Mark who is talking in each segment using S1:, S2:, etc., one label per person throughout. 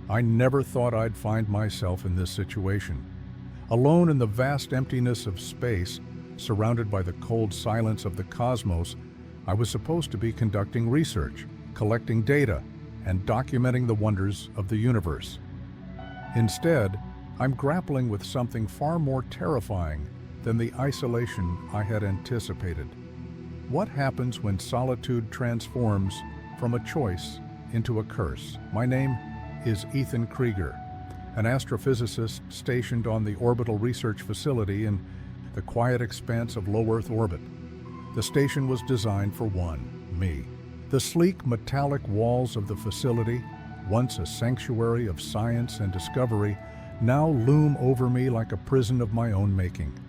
S1: I never thought I'd find myself in this situation. Alone in the vast emptiness of space, surrounded by the cold silence of the cosmos, I was supposed to be conducting research, collecting data, and documenting the wonders of the universe. Instead, I'm grappling with something far more terrifying than the isolation I had anticipated. What happens when solitude transforms from a choice into a curse? My name is Ethan Krieger, an astrophysicist stationed on the Orbital Research Facility in the quiet expanse of low Earth orbit. The station was designed for me. The sleek metallic walls of the facility, once a sanctuary of science and discovery, now loom over me like a prison of my own making.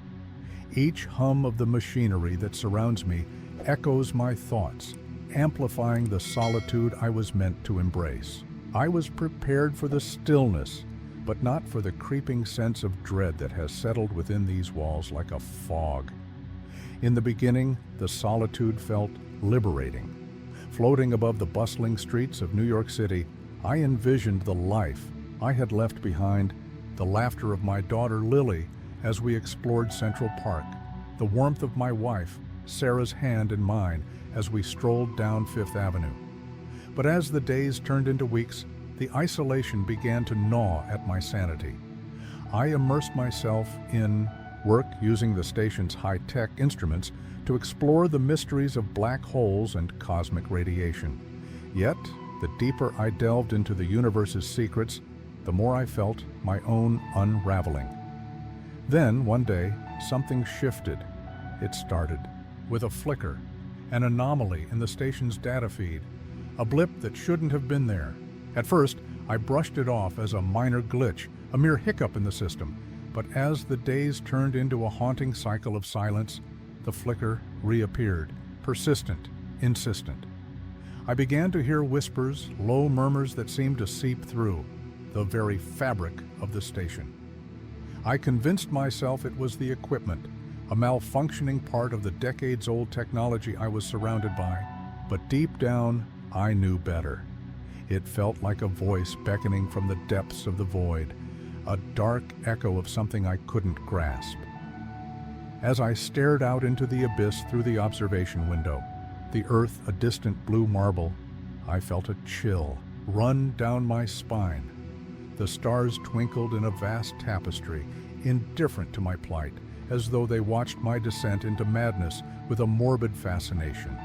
S1: Each hum of the machinery that surrounds me echoes my thoughts, amplifying the solitude I was meant to embrace. I was prepared for the stillness, but not for the creeping sense of dread that has settled within these walls like a fog. In the beginning, the solitude felt liberating. Floating above the bustling streets of New York City, I envisioned the life I had left behind, the laughter of my daughter Lily as we explored Central Park, the warmth of my wife, Sarah's hand in mine as we strolled down Fifth Avenue. But as the days turned into weeks, the isolation began to gnaw at my sanity. I immersed myself in work using the station's high-tech instruments to explore the mysteries of black holes and cosmic radiation. Yet, the deeper I delved into the universe's secrets, the more I felt my own unraveling. Then, one day, something shifted. It started with a flicker, an anomaly in the station's data feed, a blip that shouldn't have been there. At first, I brushed it off as a minor glitch, a mere hiccup in the system. But as the days turned into a haunting cycle of silence, the flicker reappeared, persistent, insistent. I began to hear whispers, low murmurs that seemed to seep through the very fabric of the station. I convinced myself it was the equipment, a malfunctioning part of the decades-old technology I was surrounded by. But deep down, I knew better. It felt like a voice beckoning from the depths of the void, a dark echo of something I couldn't grasp. As I stared out into the abyss through the observation window, the Earth a distant blue marble, I felt a chill run down my spine. The stars twinkled in a vast tapestry, indifferent to my plight, as though they watched my descent into madness with a morbid fascination.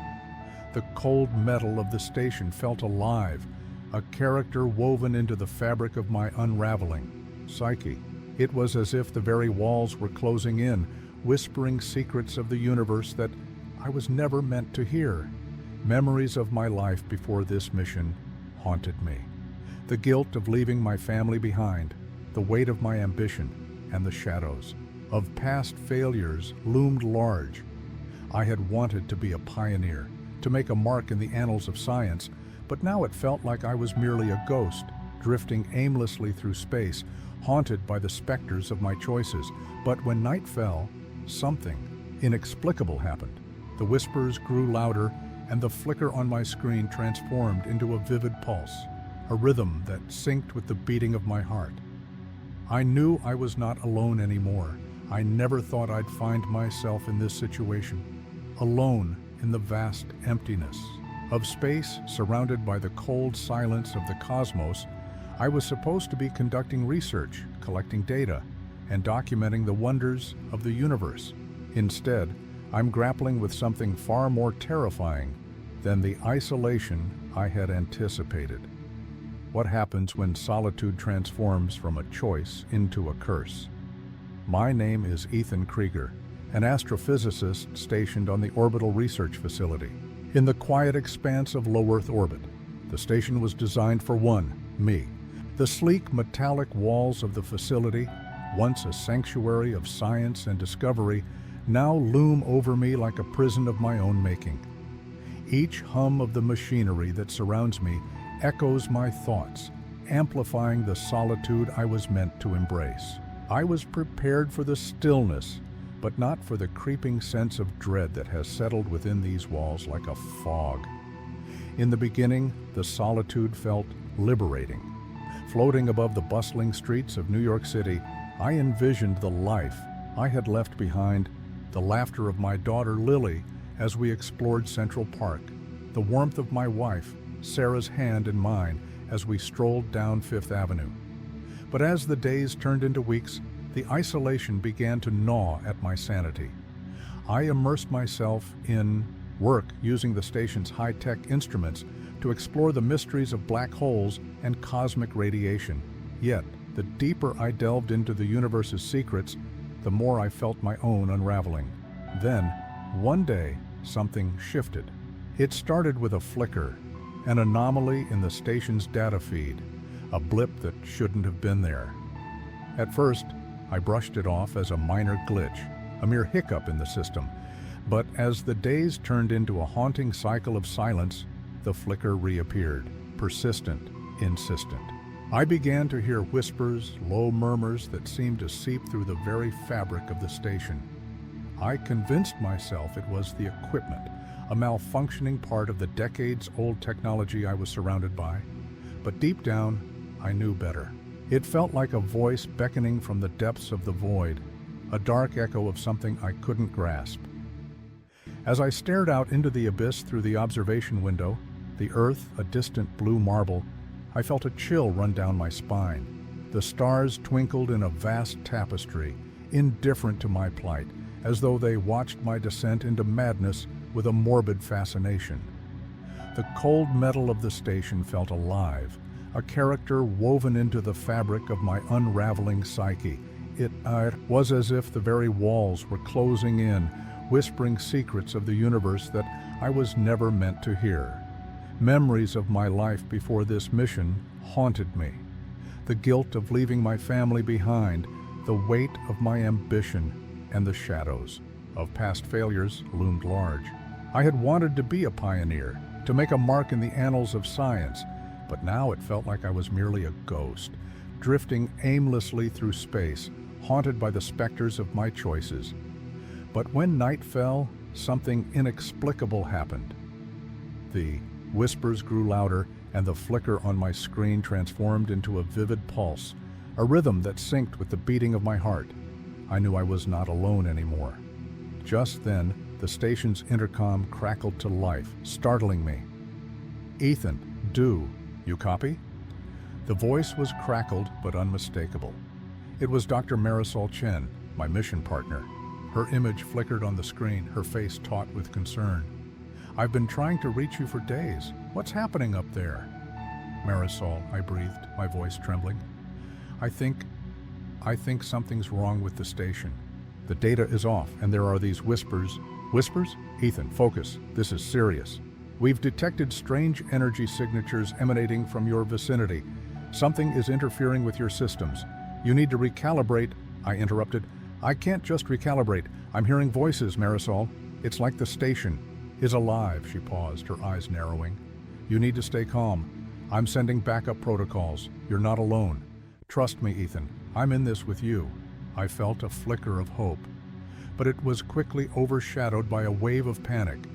S1: The cold metal of the station felt alive, a character woven into the fabric of my unraveling psyche. It was as if the very walls were closing in, whispering secrets of the universe that I was never meant to hear. Memories of my life before this mission haunted me. The guilt of leaving my family behind, the weight of my ambition, and the shadows of past failures loomed large. I had wanted to be a pioneer, to make a mark in the annals of science, but now it felt like I was merely a ghost, drifting aimlessly through space, haunted by the specters of my choices. But when night fell, something inexplicable happened. The whispers grew louder, and the flicker on my screen transformed into a vivid pulse, a rhythm that synced with the beating of my heart. I knew I was not alone anymore. I never thought I'd find myself in this situation, alone in the vast emptiness of space, surrounded by the cold silence of the cosmos. I was supposed to be conducting research, collecting data, and documenting the wonders of the universe. Instead, I'm grappling with something far more terrifying than the isolation I had anticipated. What happens when solitude transforms from a choice into a curse? My name is Ethan Krieger, an astrophysicist stationed on the Orbital Research Facility. In the quiet expanse of low Earth orbit, the station was designed for me. The sleek metallic walls of the facility, once a sanctuary of science and discovery, now loom over me like a prison of my own making. Each hum of the machinery that surrounds me echoes my thoughts, amplifying the solitude I was meant to embrace. I was prepared for the stillness, but not for the creeping sense of dread that has settled within these walls like a fog. In the beginning, the solitude felt liberating. Floating above the bustling streets of New York City, I envisioned the life I had left behind, the laughter of my daughter Lily as we explored Central Park, the warmth of my wife, Sarah's hand in mine as we strolled down Fifth Avenue. But as the days turned into weeks, the isolation began to gnaw at my sanity. I immersed myself in work using the station's high-tech instruments to explore the mysteries of black holes and cosmic radiation. Yet, the deeper I delved into the universe's secrets, the more I felt my own unraveling. Then, one day, something shifted. It started with a flicker, an anomaly in the station's data feed, a blip that shouldn't have been there. At first, I brushed it off as a minor glitch, a mere hiccup in the system. But as the days turned into a haunting cycle of silence, the flicker reappeared, persistent, insistent. I began to hear whispers, low murmurs that seemed to seep through the very fabric of the station. I convinced myself it was the equipment, a malfunctioning part of the decades-old technology I was surrounded by. But deep down, I knew better. It felt like a voice beckoning from the depths of the void, a dark echo of something I couldn't grasp. As I stared out into the abyss through the observation window, the earth a distant blue marble, I felt a chill run down my spine. The stars twinkled in a vast tapestry, indifferent to my plight, as though they watched my descent into madness with a morbid fascination. The cold metal of the station felt alive, a character woven into the fabric of my unraveling psyche. It was as if the very walls were closing in, whispering secrets of the universe that I was never meant to hear. Memories of my life before this mission haunted me. The guilt of leaving my family behind, the weight of my ambition, and the shadows of past failures loomed large. I had wanted to be a pioneer, to make a mark in the annals of science, but now it felt like I was merely a ghost, drifting aimlessly through space, haunted by the specters of my choices. But when night fell, something inexplicable happened. The whispers grew louder, and the flicker on my screen transformed into a vivid pulse, a rhythm that synced with the beating of my heart. I knew I was not alone anymore. Just then, the station's intercom crackled to life, startling me. "Ethan, you copy?" The voice was crackled but unmistakable. It was Dr. Marisol Chen, my mission partner. Her image flickered on the screen, her face taut with concern. "I've been trying to reach you for days. What's happening up there?" "Marisol," I breathed, my voice trembling. I think something's wrong with the station. The data is off, and there are these whispers." "Whispers? Ethan, focus. This is serious. We've detected strange energy signatures emanating from your vicinity. Something is interfering with your systems. You need to recalibrate." I interrupted. "I can't just recalibrate. I'm hearing voices, Marisol. It's like the station is alive." She paused, her eyes narrowing. "You need to stay calm. I'm sending backup protocols. You're not alone. Trust me, Ethan. I'm in this with you." I felt a flicker of hope, but it was quickly overshadowed by a wave of panic.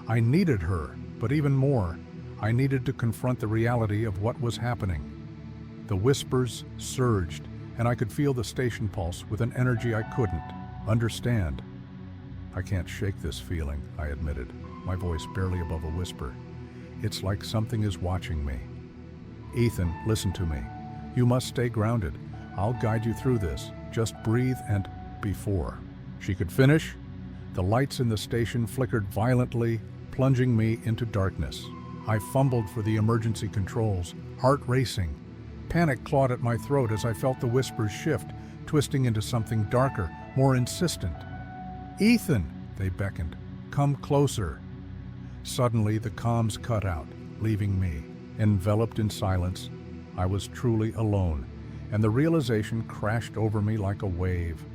S1: I needed her, but even more, I needed to confront the reality of what was happening. The whispers surged, and I could feel the station pulse with an energy I couldn't understand. "I can't shake this feeling," I admitted, my voice barely above a whisper. "It's like something is watching me." "Ethan, listen to me. You must stay grounded. I'll guide you through this. Just breathe and..." Before she could finish, the lights in the station flickered violently, plunging me into darkness. I fumbled for the emergency controls, heart racing. Panic clawed at my throat as I felt the whispers shift, twisting into something darker, more insistent. "Ethan!" they beckoned. "Come closer." Suddenly, the comms cut out, leaving me, enveloped in silence. I was truly alone, and the realization crashed over me like a wave.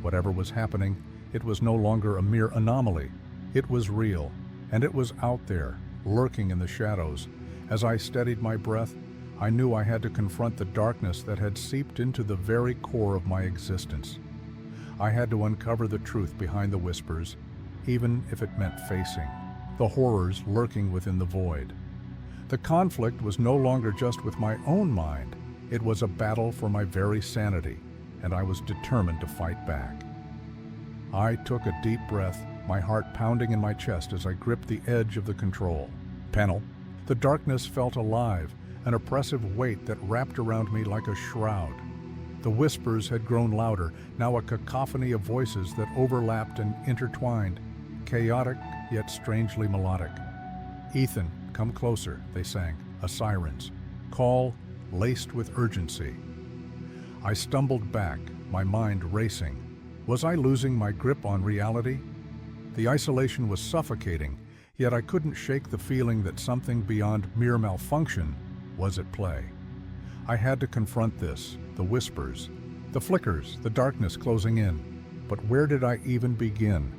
S1: Whatever was happening, it was no longer a mere anomaly. It was real, and it was out there, lurking in the shadows. As I steadied my breath, I knew I had to confront the darkness that had seeped into the very core of my existence. I had to uncover the truth behind the whispers, even if it meant facing the horrors lurking within the void. The conflict was no longer just with my own mind. It was a battle for my very sanity, and I was determined to fight back. I took a deep breath, my heart pounding in my chest as I gripped the edge of the control panel. The darkness felt alive, an oppressive weight that wrapped around me like a shroud. The whispers had grown louder, now a cacophony of voices that overlapped and intertwined, chaotic yet strangely melodic. "Ethan, come closer," they sang, a siren's call laced with urgency. I stumbled back, my mind racing. Was I losing my grip on reality? The isolation was suffocating, yet I couldn't shake the feeling that something beyond mere malfunction was at play. I had to confront this, the whispers, the flickers, the darkness closing in. But where did I even begin?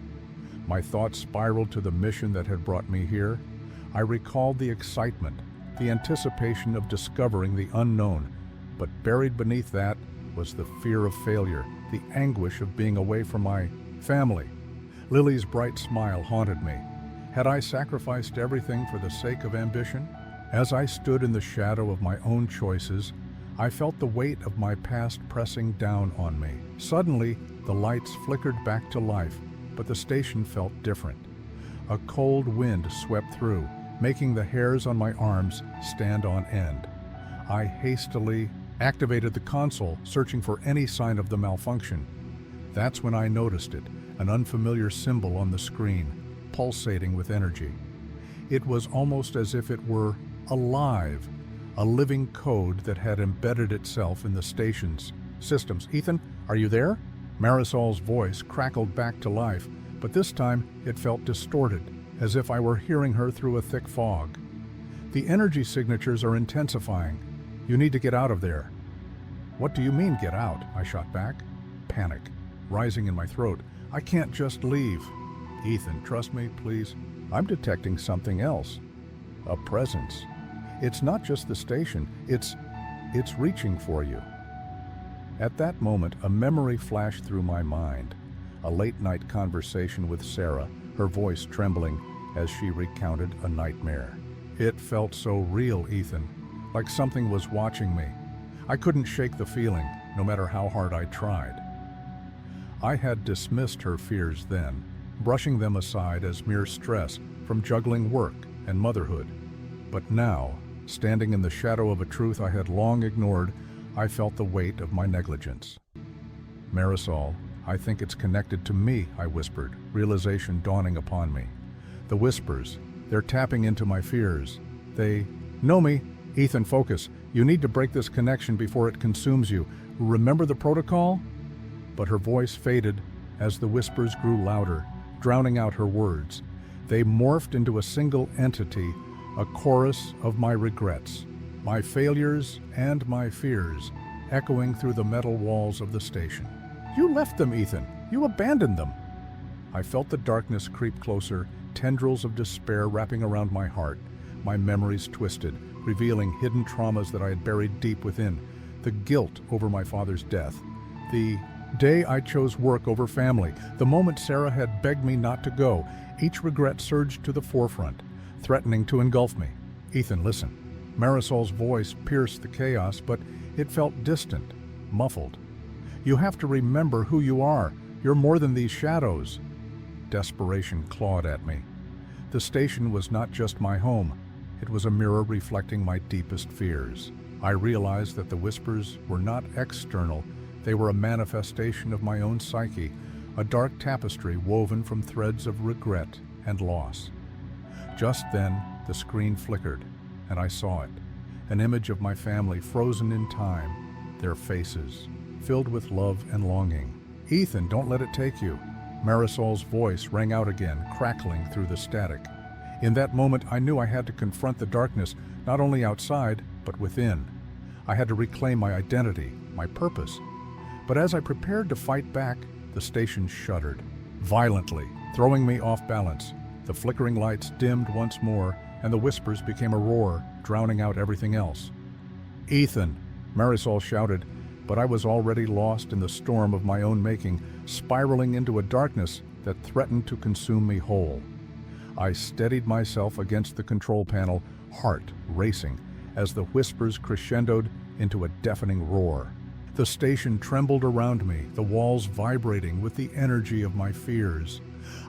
S1: My thoughts spiraled to the mission that had brought me here. I recalled the excitement, the anticipation of discovering the unknown, but buried beneath that was the fear of failure, the anguish of being away from my family. Lily's bright smile haunted me. Had I sacrificed everything for the sake of ambition? As I stood in the shadow of my own choices, I felt the weight of my past pressing down on me. Suddenly, the lights flickered back to life, but the station felt different. A cold wind swept through, making the hairs on my arms stand on end. I hastily activated the console, searching for any sign of the malfunction. That's when I noticed it, an unfamiliar symbol on the screen, pulsating with energy. It was almost as if it were alive, a living code that had embedded itself in the station's systems. "Ethan, are you there?" Marisol's voice crackled back to life, but this time it felt distorted, as if I were hearing her through a thick fog. "The energy signatures are intensifying. You need to get out of there." "What do you mean, get out?" I shot back, panic rising in my throat. "I can't just leave." "Ethan, trust me, please. I'm detecting something else. A presence. It's not just the station, it's reaching for you." At that moment, a memory flashed through my mind. A late-night conversation with Sarah, her voice trembling as she recounted a nightmare. It felt so real, Ethan, like something was watching me. I couldn't shake the feeling, no matter how hard I tried. I had dismissed her fears then, brushing them aside as mere stress from juggling work and motherhood. But now, standing in the shadow of a truth I had long ignored, I felt the weight of my negligence. "Marisol, I think it's connected to me," I whispered, realization dawning upon me. The whispers, they're tapping into my fears. They know me. "Ethan, focus. You need to break this connection before it consumes you. Remember the protocol?" But her voice faded as the whispers grew louder, drowning out her words. They morphed into a single entity, a chorus of my regrets, my failures and my fears, echoing through the metal walls of the station. "You left them, Ethan. You abandoned them." I felt the darkness creep closer, tendrils of despair wrapping around my heart. My memories twisted, revealing hidden traumas that I had buried deep within. The guilt over my father's death, the day I chose work over family, the moment Sarah had begged me not to go. Each regret surged to the forefront, threatening to engulf me. "Ethan, listen." Marisol's voice pierced the chaos, but it felt distant, muffled. "You have to remember who you are. You're more than these shadows." Desperation clawed at me. The station was not just my home. It was a mirror reflecting my deepest fears. I realized that the whispers were not external. They were a manifestation of my own psyche, a dark tapestry woven from threads of regret and loss. Just then, the screen flickered, and I saw it. An image of my family frozen in time, their faces filled with love and longing. "Ethan, don't let it take you." Marisol's voice rang out again, crackling through the static. In that moment, I knew I had to confront the darkness, not only outside, but within. I had to reclaim my identity, my purpose. But as I prepared to fight back, the station shuddered, violently, throwing me off balance. The flickering lights dimmed once more, and the whispers became a roar, drowning out everything else. "Ethan!" Marisol shouted, but I was already lost in the storm of my own making, spiraling into a darkness that threatened to consume me whole. I steadied myself against the control panel, heart racing, as the whispers crescendoed, into a deafening roar. The station trembled around me, the walls vibrating with the energy of my fears.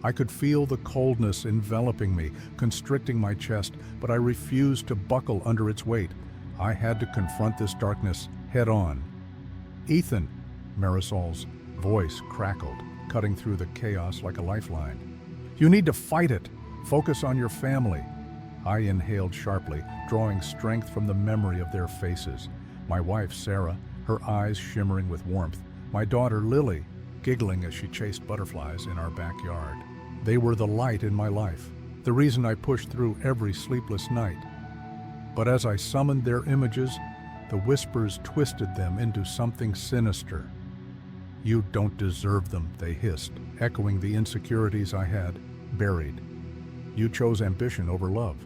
S1: I could feel the coldness enveloping me, constricting my chest, but I refused to buckle under its weight. I had to confront this darkness head-on. "Ethan," Marisol's voice crackled, cutting through the chaos like a lifeline. "You need to fight it. Focus on your family." I inhaled sharply, drawing strength from the memory of their faces. My wife, Sarah, her eyes shimmering with warmth. My daughter, Lily, giggling as she chased butterflies in our backyard. They were the light in my life, the reason I pushed through every sleepless night. But as I summoned their images, the whispers twisted them into something sinister. "You don't deserve them," they hissed, echoing the insecurities I had buried. "You chose ambition over love."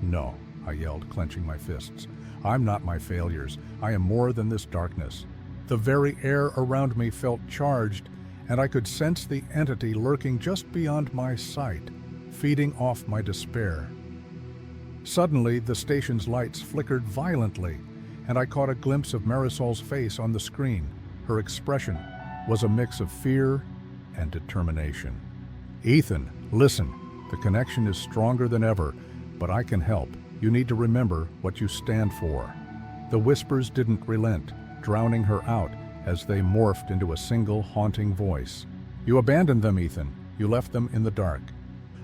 S1: "No," I yelled, clenching my fists. "I'm not my failures. I am more than this darkness." The very air around me felt charged, and I could sense the entity lurking just beyond my sight, feeding off my despair. Suddenly, the station's lights flickered violently, and I caught a glimpse of Marisol's face on the screen. Her expression was a mix of fear and determination. "Ethan, listen. The connection is stronger than ever, but I can help. You need to remember what you stand for." The whispers didn't relent, drowning her out as they morphed into a single haunting voice. "You abandoned them, Ethan. You left them in the dark."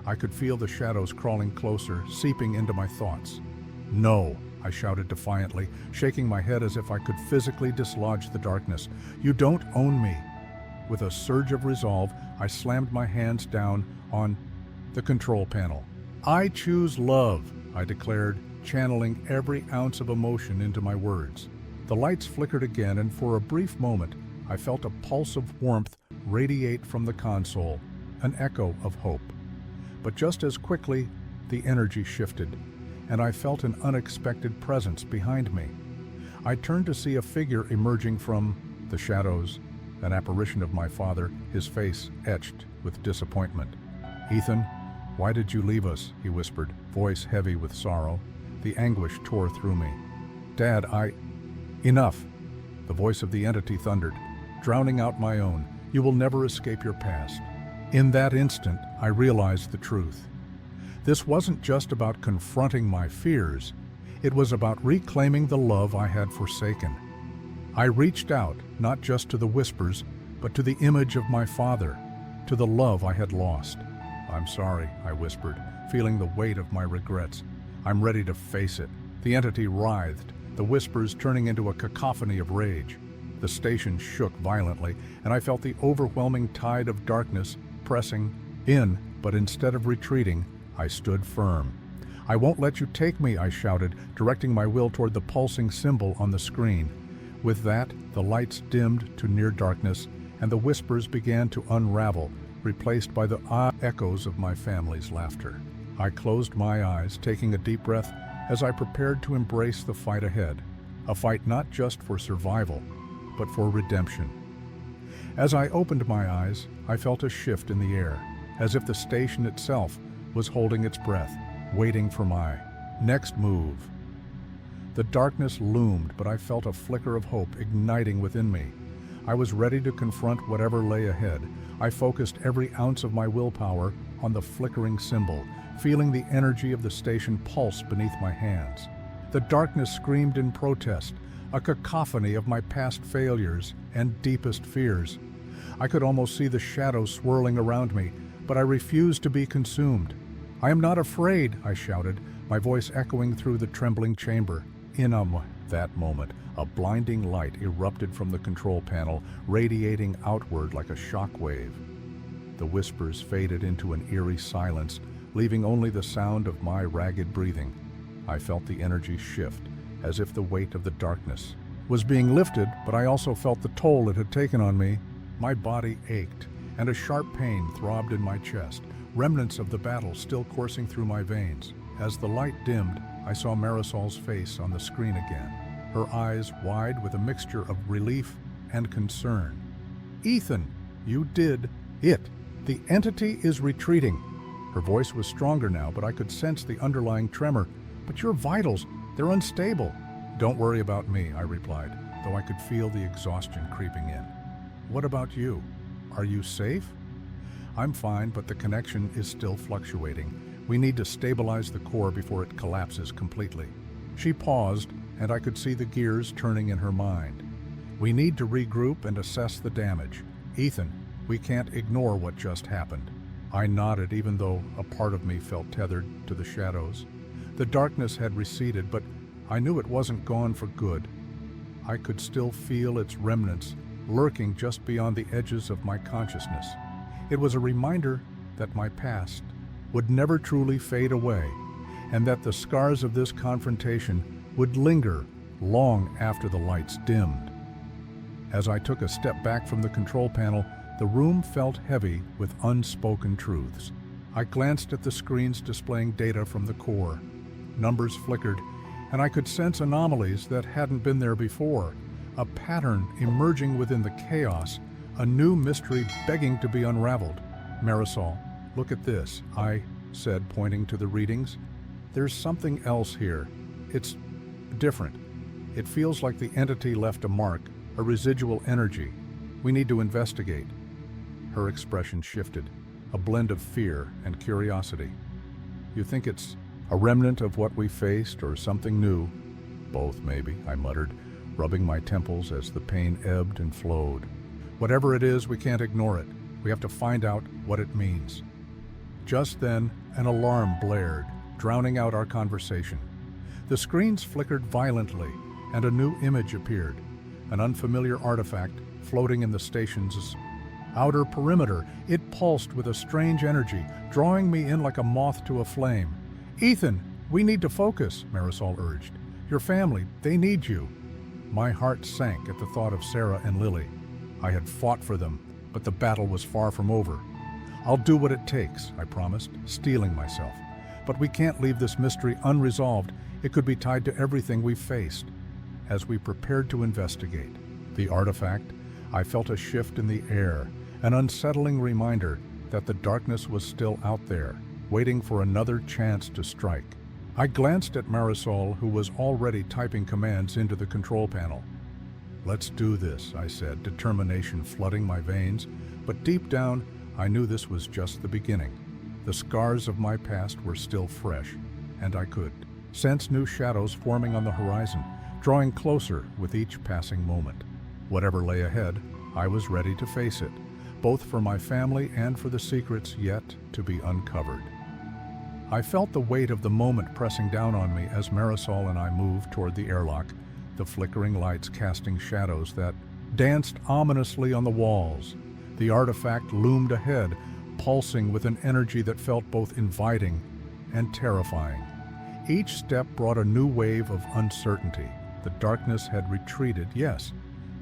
S1: I could feel the shadows crawling closer, seeping into my thoughts. "No," I shouted defiantly, shaking my head as if I could physically dislodge the darkness. "You don't own me." With a surge of resolve, I slammed my hands down on the control panel. "I choose love," I declared, channeling every ounce of emotion into my words. The lights flickered again, and for a brief moment, I felt a pulse of warmth radiate from the console, an echo of hope. But just as quickly, the energy shifted, and I felt an unexpected presence behind me. I turned to see a figure emerging from the shadows, an apparition of my father, his face etched with disappointment. "Ethan, why did you leave us?" he whispered, voice heavy with sorrow. The anguish tore through me. "Dad, Enough!" The voice of the entity thundered, drowning out my own. "You will never escape your past." In that instant, I realized the truth. This wasn't just about confronting my fears. It was about reclaiming the love I had forsaken. I reached out, not just to the whispers, but to the image of my father, to the love I had lost. "I'm sorry," I whispered, feeling the weight of my regrets. "I'm ready to face it." The entity writhed, the whispers turning into a cacophony of rage. The station shook violently, and I felt the overwhelming tide of darkness pressing in, but instead of retreating, I stood firm. "I won't let you take me," I shouted, directing my will toward the pulsing symbol on the screen. With that, the lights dimmed to near darkness, and the whispers began to unravel, replaced by the echoes of my family's laughter. I closed my eyes, taking a deep breath as I prepared to embrace the fight ahead, a fight not just for survival, but for redemption. As I opened my eyes, I felt a shift in the air, as if the station itself was holding its breath, waiting for my next move. The darkness loomed, but I felt a flicker of hope igniting within me. I was ready to confront whatever lay ahead. I focused every ounce of my willpower on the flickering symbol, feeling the energy of the station pulse beneath my hands. The darkness screamed in protest, a cacophony of my past failures and deepest fears. I could almost see the shadows swirling around me, but I refused to be consumed. "I am not afraid," I shouted, my voice echoing through the trembling chamber. In that moment, a blinding light erupted from the control panel, radiating outward like a shock wave. The whispers faded into an eerie silence, leaving only the sound of my ragged breathing. I felt the energy shift, as if the weight of the darkness was being lifted, but I also felt the toll it had taken on me. My body ached, and a sharp pain throbbed in my chest, remnants of the battle still coursing through my veins. As the light dimmed, I saw Marisol's face on the screen again, her eyes wide with a mixture of relief and concern. "Ethan, you did it. The entity is retreating." Her voice was stronger now, but I could sense the underlying tremor. "But your vitals, they're unstable." Don't worry about me, I replied, though I could feel the exhaustion creeping in. What about you? Are you safe? I'm fine, but the connection is still fluctuating. We need to stabilize the core before it collapses completely. She paused, and I could see the gears turning in her mind. We need to regroup and assess the damage. Ethan, we can't ignore what just happened. I nodded, even though a part of me felt tethered to the shadows. The darkness had receded, but I knew it wasn't gone for good. I could still feel its remnants lurking just beyond the edges of my consciousness. It was a reminder that my past would never truly fade away, and that the scars of this confrontation would linger long after the lights dimmed. As I took a step back from the control panel, the room felt heavy with unspoken truths. I glanced at the screens displaying data from the core. Numbers flickered, and I could sense anomalies that hadn't been there before. A pattern emerging within the chaos, a new mystery begging to be unraveled. Marisol, look at this, I said, pointing to the readings. There's something else here. It's different. It feels like the entity left a mark, a residual energy. We need to investigate. Her expression shifted, a blend of fear and curiosity. You think it's a remnant of what we faced or something new? Both, maybe, I muttered, rubbing my temples as the pain ebbed and flowed. Whatever it is, we can't ignore it. We have to find out what it means. Just then, an alarm blared, drowning out our conversation. The screens flickered violently, and a new image appeared, an unfamiliar artifact floating in the station's outer perimeter. It pulsed with a strange energy, drawing me in like a moth to a flame. Ethan, we need to focus, Marisol urged. Your family, they need you. My heart sank at the thought of Sarah and Lily. I had fought for them, but the battle was far from over. I'll do what it takes, I promised, steeling myself. But we can't leave this mystery unresolved. It could be tied to everything we've faced. As we prepared to investigate the artifact, I felt a shift in the air, an unsettling reminder that the darkness was still out there, waiting for another chance to strike. I glanced at Marisol, who was already typing commands into the control panel. Let's do this, I said, determination flooding my veins, but deep down, I knew this was just the beginning. The scars of my past were still fresh, and I could sense new shadows forming on the horizon, drawing closer with each passing moment. Whatever lay ahead, I was ready to face it, both for my family and for the secrets yet to be uncovered. I felt the weight of the moment pressing down on me as Marisol and I moved toward the airlock, the flickering lights casting shadows that danced ominously on the walls. The artifact loomed ahead, pulsing with an energy that felt both inviting and terrifying. Each step brought a new wave of uncertainty. The darkness had retreated, yes,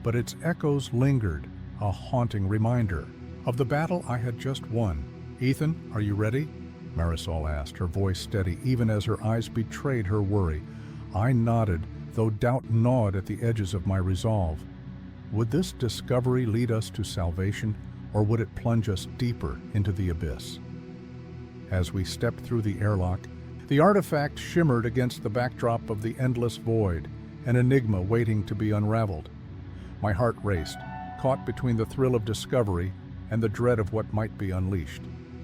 S1: but its echoes lingered, a haunting reminder of the battle I had just won. Ethan, are you ready? Marisol asked, her voice steady even as her eyes betrayed her worry. I nodded, though doubt gnawed at the edges of my resolve. Would this discovery lead us to salvation, or would it plunge us deeper into the abyss? As we stepped through the airlock, the artifact shimmered against the backdrop of the endless void, an enigma waiting to be unraveled. My heart raced, caught between the thrill of discovery and the dread of what might be unleashed.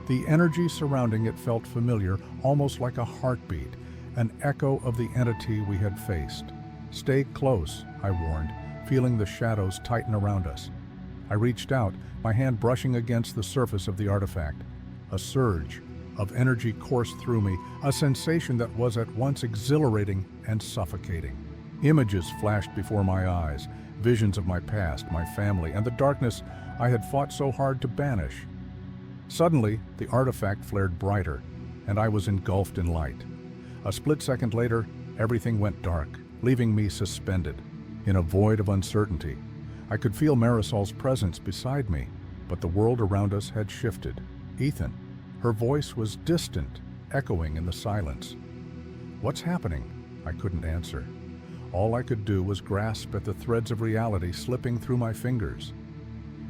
S1: The energy surrounding it felt familiar, almost like a heartbeat, an echo of the entity we had faced. Stay close, I warned, feeling the shadows tighten around us. I reached out, my hand brushing against the surface of the artifact. A surge of energy coursed through me, a sensation that was at once exhilarating and suffocating. Images flashed before my eyes, visions of my past, my family, and the darkness I had fought so hard to banish. Suddenly, the artifact flared brighter, and I was engulfed in light. A split second later, everything went dark, leaving me suspended in a void of uncertainty. I could feel Marisol's presence beside me, but the world around us had shifted. Ethan. Her voice was distant, echoing in the silence. What's happening? I couldn't answer. All I could do was grasp at the threads of reality slipping through my fingers.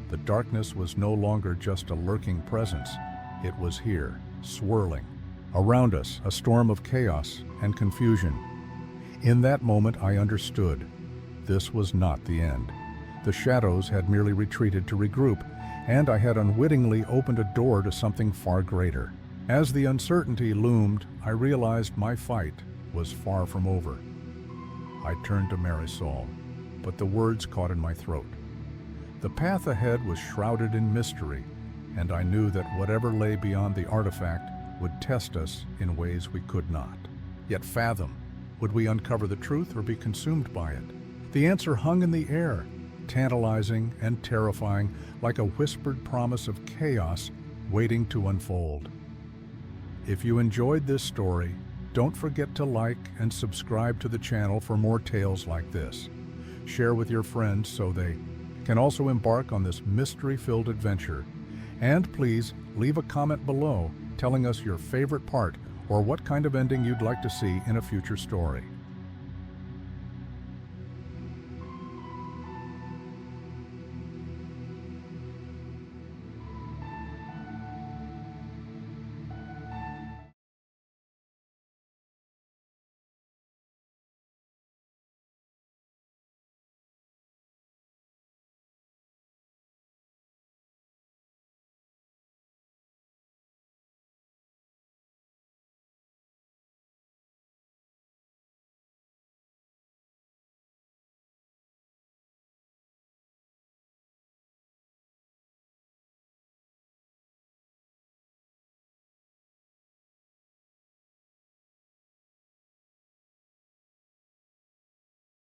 S1: The darkness was no longer just a lurking presence. It was here, swirling. Around us, a storm of chaos and confusion. In that moment, I understood. This was not the end. The shadows had merely retreated to regroup, and I had unwittingly opened a door to something far greater. As the uncertainty loomed, I realized my fight was far from over. I turned to Marisol, but the words caught in my throat. The path ahead was shrouded in mystery, and I knew that whatever lay beyond the artifact would test us in ways we could not yet fathom. Would we uncover the truth or be consumed by it? The answer hung in the air, tantalizing and terrifying, like a whispered promise of chaos waiting to unfold. If you enjoyed this story, don't forget to like and subscribe to the channel for more tales like this. Share with your friends so they can also embark on this mystery-filled adventure. And please leave a comment below telling us your favorite part or what kind of ending you'd like to see in a future story.